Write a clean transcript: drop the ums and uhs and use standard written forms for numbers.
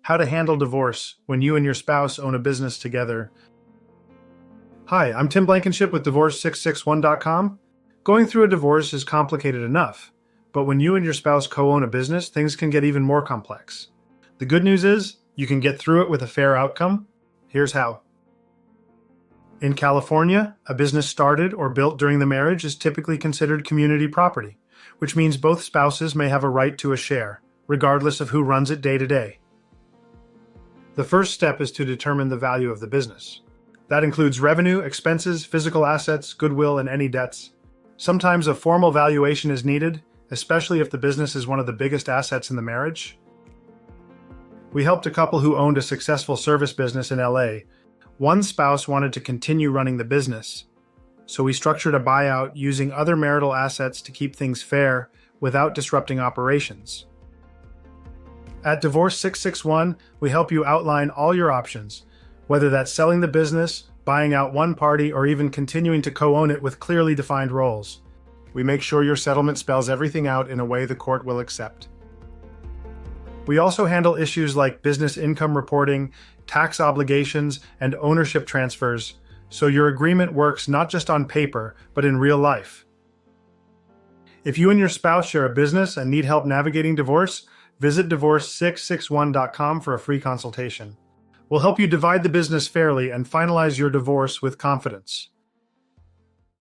How to handle divorce when you and your spouse own a business together. Hi, I'm Tim Blankenship with Divorce661.com. Going through a divorce is complicated enough, but when you and your spouse co-own a business, things can get even more complex. The good news is, you can get through it with a fair outcome. Here's how. In California, a business started or built during the marriage is typically considered community property, which means both spouses may have a right to a share, regardless of who runs it day to day. The first step is to determine the value of the business. That includes revenue, expenses, physical assets, goodwill, and any debts. Sometimes a formal valuation is needed, especially if the business is one of the biggest assets in the marriage. We helped a couple who owned a successful service business in LA. One spouse wanted to continue running the business, so we structured a buyout using other marital assets to keep things fair without disrupting operations. At Divorce 661, we help you outline all your options, whether that's selling the business, buying out one party, or even continuing to co-own it with clearly defined roles. We make sure your settlement spells everything out in a way the court will accept. We also handle issues like business income reporting, tax obligations, and ownership transfers, so your agreement works not just on paper, but in real life. If you and your spouse share a business and need help navigating divorce, visit Divorce661.com for a free consultation. We'll help you divide the business fairly and finalize your divorce with confidence.